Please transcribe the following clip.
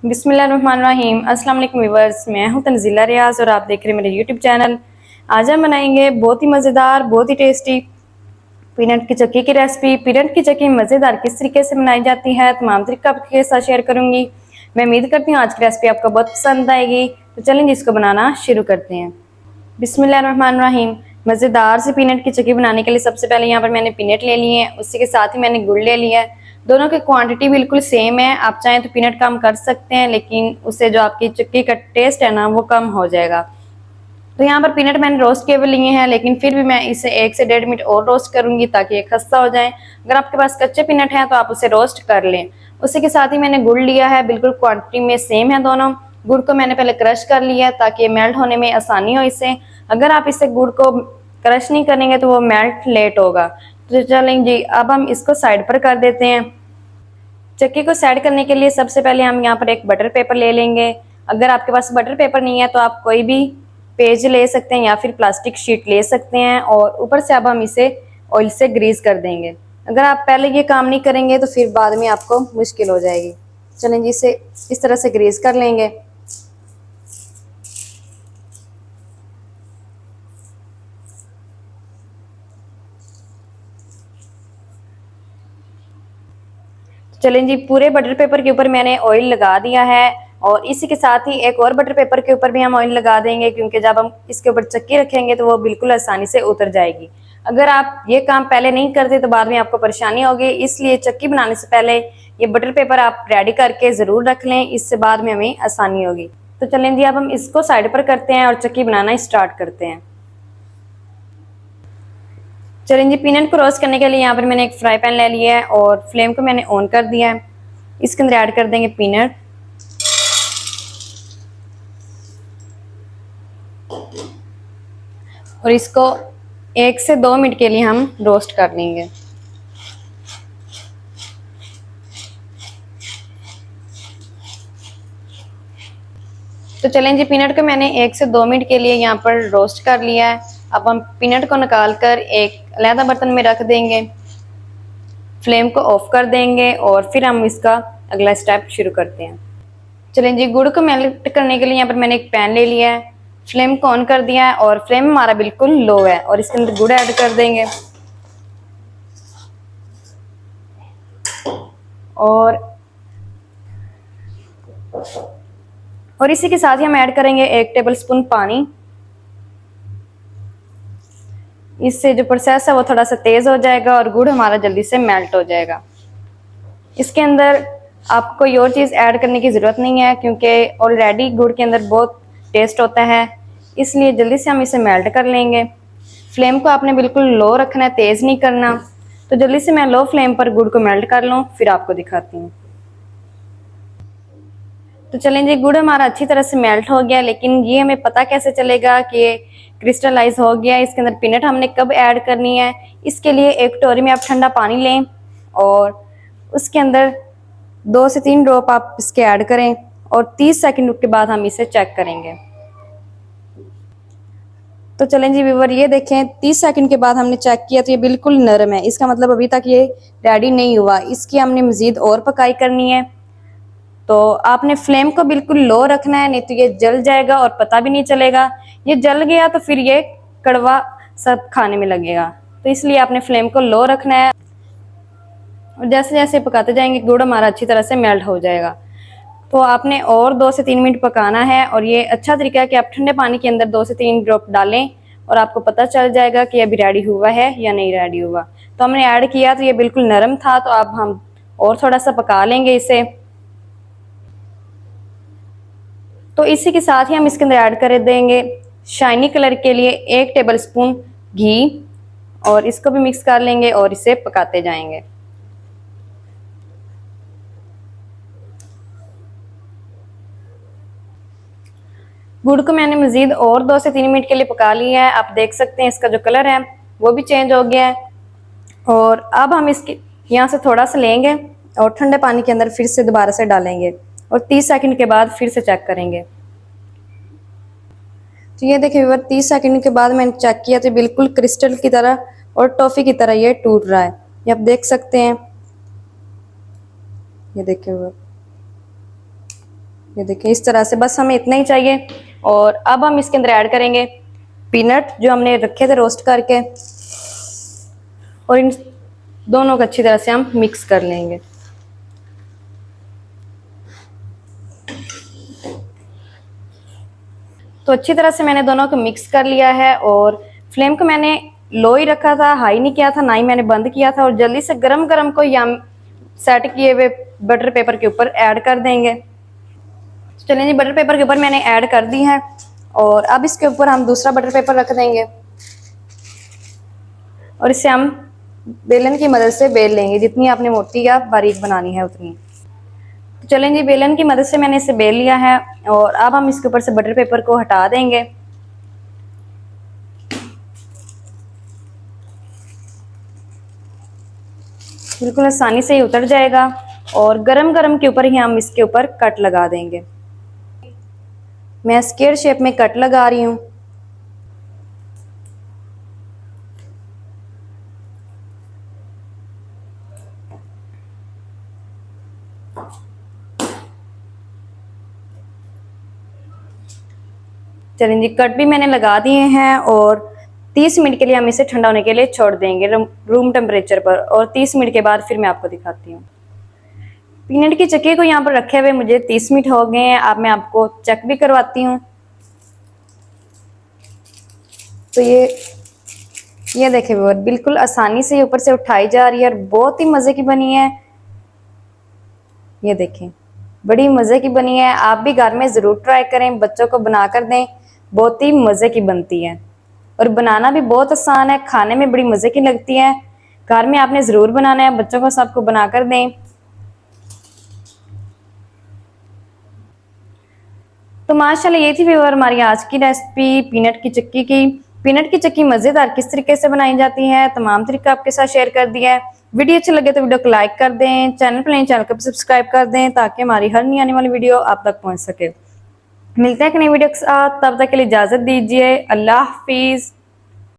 बिस्मिल्लाहिर्रहमानिर्रहीम। अस्सलाम वालेकुम व्यूअर्स, मैं हूं तंजीला रियाज और आप देख रहे हैं मेरे यूट्यूब चैनल। आज हम बनाएंगे बहुत ही मज़ेदार, बहुत ही टेस्टी पीनट की चक्की की रेसिपी। पीनट की चक्की मज़ेदार किस तरीके से बनाई जाती है, तमाम तरीका आपके साथ शेयर करूंगी। मैं उम्मीद करती हूँ आज की रेसिपी आपको बहुत पसंद आएगी। तो चलें इसको बनाना शुरू करते हैं। बिस्मिल्लाहिर्रहमानिर्रहीम। मज़ेदार से पीनट की चक्की बनाने के लिए सबसे पहले यहाँ पर मैंने पीनट ले लिए हैं, उसी के साथ ही मैंने गुड़ ले लिया है। दोनों की क्वांटिटी बिल्कुल सेम है। आप चाहें तो पीनट कम कर सकते हैं, लेकिन उससे जो आपकी चक्की का टेस्ट है ना वो कम हो जाएगा। तो यहाँ पर पीनट मैंने रोस्ट किए हुए लिए हैं, लेकिन फिर भी मैं इसे 1 से 1.5 मिनट और रोस्ट करूंगी ताकि ये खस्ता हो जाए। अगर आपके पास कच्चे पीनट हैं तो आप उसे रोस्ट कर लें। उसी के साथ ही मैंने गुड़ लिया है, बिल्कुल क्वांटिटी में सेम है दोनों। गुड़ को मैंने पहले क्रश कर लिया है ताकि मेल्ट होने में आसानी हो इससे। अगर आप इससे गुड़ को क्रश नहीं करेंगे तो वो मेल्ट लेट होगा। तो चलें जी, अब हम इसको साइड पर कर देते हैं। चक्की को सेट करने के लिए सबसे पहले हम यहाँ पर एक बटर पेपर ले लेंगे। अगर आपके पास बटर पेपर नहीं है तो आप कोई भी पेज ले सकते हैं या फिर प्लास्टिक शीट ले सकते हैं, और ऊपर से अब हम इसे ऑयल से ग्रीस कर देंगे। अगर आप पहले ये काम नहीं करेंगे तो फिर बाद में आपको मुश्किल हो जाएगी। चलें जी, इसे इस तरह से ग्रीस कर लेंगे। चलें जी, पूरे बटर पेपर के ऊपर मैंने ऑयल लगा दिया है, और इसी के साथ ही एक और बटर पेपर के ऊपर भी हम ऑयल लगा देंगे, क्योंकि जब हम इसके ऊपर चक्की रखेंगे तो वो बिल्कुल आसानी से उतर जाएगी। अगर आप ये काम पहले नहीं करते तो बाद में आपको परेशानी होगी, इसलिए चक्की बनाने से पहले ये बटर पेपर आप रेडी करके ज़रूर रख लें, इससे बाद में हमें आसानी होगी। तो चलें जी, अब हम इसको साइड पर करते हैं और चक्की बनाना स्टार्ट करते हैं। चलें जी, पीनट को रोस्ट करने के लिए यहाँ पर मैंने एक फ्राई पैन ले लिया है और फ्लेम को मैंने ऑन कर दिया है। इसके अंदर ऐड कर देंगे पीनट। और इसको 1 से 2 मिनट के लिए हम रोस्ट कर लेंगे। तो चलें जी, पीनट को मैंने 1 से 2 मिनट के लिए यहाँ पर रोस्ट कर लिया है। अब हम पीनट को निकाल कर एक अलग बर्तन में रख देंगे, फ्लेम को ऑफ कर देंगे और फिर हम इसका अगला स्टेप शुरू करते हैं। चलें जी, गुड़ को मेल्ट करने के लिए यहाँ पर मैंने एक पैन ले लिया है, फ्लेम को ऑन कर दिया है और फ्लेम हमारा बिल्कुल लो है, और इसके अंदर गुड़ ऐड कर देंगे। और इसी के साथ ही हम ऐड करेंगे 1 टेबलस्पून पानी। इससे जो प्रोसेस है वो थोड़ा सा तेज हो जाएगा और गुड़ हमारा जल्दी से मेल्ट हो जाएगा। इसके अंदर आपको कोई और चीज़ ऐड करने की ज़रूरत नहीं है, क्योंकि ऑलरेडी गुड़ के अंदर बहुत टेस्ट होता है, इसलिए जल्दी से हम इसे मेल्ट कर लेंगे। फ्लेम को आपने बिल्कुल लो रखना है, तेज़ नहीं करना। तो जल्दी से मैं लो फ्लेम पर गुड़ को मेल्ट कर लूँ, फिर आपको दिखाती हूँ। तो चलें जी, गुड़ हमारा अच्छी तरह से मेल्ट हो गया, लेकिन ये हमें पता कैसे चलेगा कि ये क्रिस्टलाइज हो गया। इसके अंदर पीनट हमने कब ऐड करनी है, इसके लिए एक कटोरी में आप ठंडा पानी लें और उसके अंदर 2 से 3 ड्रॉप आप इसके ऐड करें, और 30 सेकंड के बाद हम इसे चेक करेंगे। तो चलें जी व्यूअर, ये देखें 30 सेकंड के बाद हमने चेक किया तो ये बिल्कुल नरम है। इसका मतलब अभी तक ये रेडी नहीं हुआ, इसकी हमने मज़ीद और पकाई करनी है। तो आपने फ्लेम को बिल्कुल लो रखना है, नहीं तो ये जल जाएगा और पता भी नहीं चलेगा। ये जल गया तो फिर ये कड़वा सब खाने में लगेगा, तो इसलिए आपने फ्लेम को लो रखना है। और जैसे जैसे पकाते जाएंगे गुड़ हमारा अच्छी तरह से मेल्ट हो जाएगा। तो आपने और 2 से 3 मिनट पकाना है, और ये अच्छा तरीका है कि आप ठंडे पानी के अंदर 2 से 3 ड्रॉप डालें और आपको पता चल जाएगा कि अभी रेडी हुआ है या नहीं रेडी हुआ। तो हमने ऐड किया तो ये बिल्कुल नरम था, तो अब हम और थोड़ा सा पका लेंगे इसे। तो इसी के साथ ही हम इसके अंदर ऐड कर देंगे शाइनी कलर के लिए 1 टेबलस्पून घी, और इसको भी मिक्स कर लेंगे और इसे पकाते जाएंगे। गुड़ को मैंने मज़ीद और 2 से 3 मिनट के लिए पका लिया है। आप देख सकते हैं इसका जो कलर है वो भी चेंज हो गया है। और अब हम इसके यहाँ से थोड़ा सा लेंगे और ठंडे पानी के अंदर फिर से दोबारा से डालेंगे, और 30 सेकंड के बाद फिर से चेक करेंगे। तो ये देखिए व्यूअर, 30 सेकंड के बाद मैंने चेक किया तो बिल्कुल क्रिस्टल की तरह और टॉफ़ी की तरह ये टूट रहा है। ये आप देख सकते हैं, ये देखिए व्यूअर। ये देखिए इस तरह से, बस हमें इतना ही चाहिए। और अब हम इसके अंदर ऐड करेंगे पीनट जो हमने रखे थे रोस्ट करके, और इन दोनों को अच्छी तरह से हम मिक्स कर लेंगे। तो अच्छी तरह से मैंने दोनों को मिक्स कर लिया है, और फ्लेम को मैंने लो ही रखा था, हाई नहीं किया था, ना ही मैंने बंद किया था। और जल्दी से गरम गरम को हम सेट किए हुए बटर पेपर के ऊपर ऐड कर देंगे। चलिए जी, बटर पेपर के ऊपर मैंने ऐड कर दी है, और अब इसके ऊपर हम दूसरा बटर पेपर रख देंगे, और इसे हम बेलन की मदद से बेल लेंगे, जितनी आपने मोटी या बारीक बनानी है उतनी। तो चलें जी, बेलन की मदद से मैंने इसे बेल लिया है, और अब हम इसके ऊपर से बटर पेपर को हटा देंगे। बिल्कुल आसानी से ही उतर जाएगा, और गरम गरम के ऊपर ही हम इसके ऊपर कट लगा देंगे। मैं स्क्वायर शेप में कट लगा रही हूँ। चलें जी, कट भी मैंने लगा दिए हैं, और 30 मिनट के लिए हम इसे ठंडा होने के लिए छोड़ देंगे रूम टेम्परेचर पर, और 30 मिनट के बाद फिर मैं आपको दिखाती हूँ। पीनट की चक्की को यहाँ पर रखे हुए मुझे 30 मिनट हो गए हैं। अब मैं आपको चेक भी करवाती हूँ। तो ये देखे व्यूअर, बिल्कुल आसानी से ऊपर से उठाई जा रही है, और बहुत ही मज़े की बनी है। ये देखें, बड़ी मज़े की बनी है। आप भी घर में ज़रूर ट्राई करें, बच्चों को बना कर दें, बहुत ही मज़े की बनती है, और बनाना भी बहुत आसान है, खाने में बड़ी मज़े की लगती है। घर में आपने ज़रूर बनाना है, बच्चों को सबको बना कर दें। तो माशाल्लाह ये थी व्यूअर हमारी आज की रेसिपी पीनट की चक्की की। पीनट की चक्की मज़ेदार किस तरीके से बनाई जाती है, तमाम तरीका आपके साथ शेयर कर दिया है। वीडियो अच्छी लगे तो वीडियो को लाइक कर दें, चैनल पर नए चैनल को सब्सक्राइब कर दें, ताकि हमारी हर नई आने वाली वीडियो आप तक पहुंच सके। मिलते हैं एक नई वीडियो के साथ, तब तक के लिए इजाज़त दीजिए। अल्लाह हाफिज़।